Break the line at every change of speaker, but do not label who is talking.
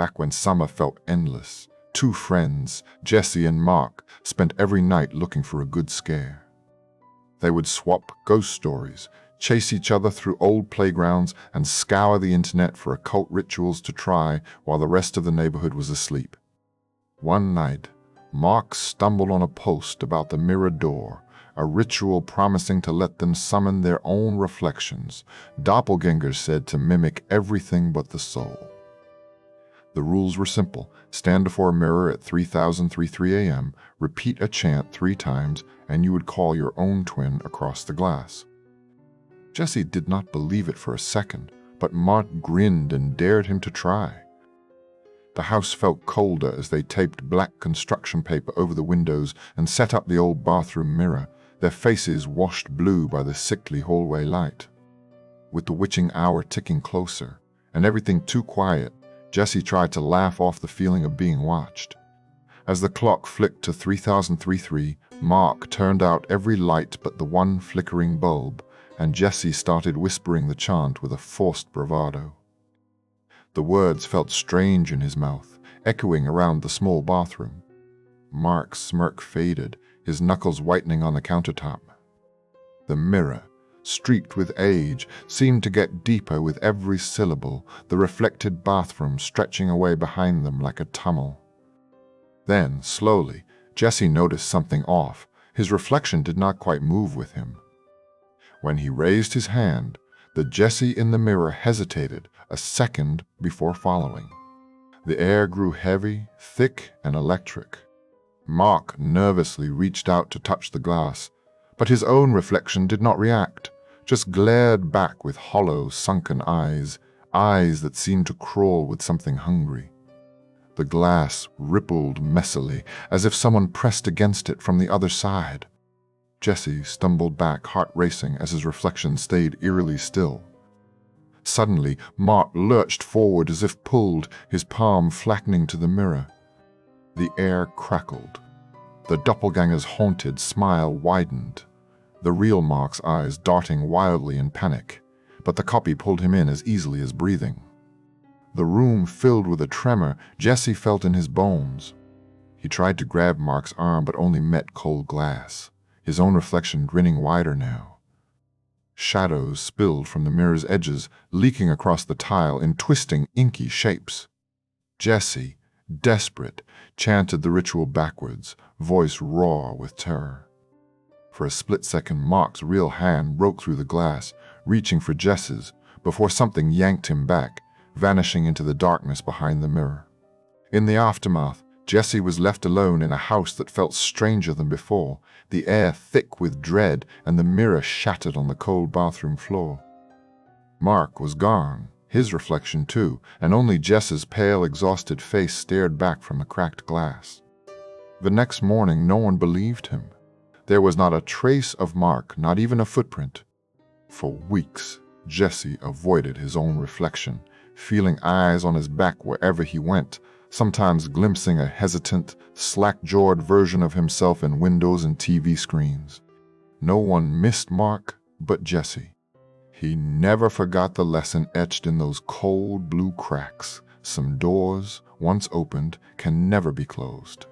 Back when summer felt endless, two friends, Jesse and Mark, spent every night looking for a good scare. They would swap ghost stories, chase each other through old playgrounds, and scour the internet for occult rituals to try while the rest of the neighborhood was asleep. One night, Mark stumbled on a post about the mirror door, a ritual promising to let them summon their own reflections, doppelgängers said to mimic everything but the soul. The rules were simple. Stand before a mirror at 3033 a.m., repeat a chant 3 times, and you would call your own twin across the glass. Jesse did not believe it for a second, but Mark grinned and dared him to try. The house felt colder as they taped black construction paper over the windows and set up the old bathroom mirror, their faces washed blue by the sickly hallway light. With the witching hour ticking closer, and everything too quiet, Jesse tried to laugh off the feeling of being watched. As the clock flicked to 3033, Mark turned out every light but the one flickering bulb, and Jesse started whispering the chant with a forced bravado. The words felt strange in his mouth, echoing around the small bathroom. Mark's smirk faded, his knuckles whitening on the countertop. The mirror, streaked with age, seemed to get deeper with every syllable, the reflected bathroom stretching away behind them like a tunnel. Then, slowly, Jesse noticed something off. His reflection did not quite move with him. When he raised his hand, the Jesse in the mirror hesitated a second before following. The air grew heavy, thick, and electric. Mark nervously reached out to touch the glass, but his own reflection did not react, just glared back with hollow, sunken eyes that seemed to crawl with something hungry. The glass rippled messily, as if someone pressed against it from the other side. Jesse stumbled back, heart racing, as his reflection stayed eerily still. Suddenly, Mark lurched forward as if pulled, his palm flattening to the mirror. The air crackled. The doppelganger's haunted smile widened, the real Mark's eyes darting wildly in panic, but the copy pulled him in as easily as breathing. The room filled with a tremor Jesse felt in his bones. He tried to grab Mark's arm but only met cold glass, his own reflection grinning wider now. Shadows spilled from the mirror's edges, leaking across the tile in twisting, inky shapes. Jesse, desperate, chanted the ritual backwards, voice raw with terror. For a split second, Mark's real hand broke through the glass, reaching for Jess's, before something yanked him back, vanishing into the darkness behind the mirror. In the aftermath, Jesse was left alone in a house that felt stranger than before, the air thick with dread and the mirror shattered on the cold bathroom floor. Mark was gone, his reflection too, and only Jess's pale, exhausted face stared back from the cracked glass. The next morning, no one believed him. There was not a trace of Mark, not even a footprint. For weeks, Jesse avoided his own reflection, feeling eyes on his back wherever he went, sometimes glimpsing a hesitant, slack-jawed version of himself in windows and TV screens. No one missed Mark but Jesse. He never forgot the lesson etched in those cold blue cracks. Some doors, once opened, can never be closed.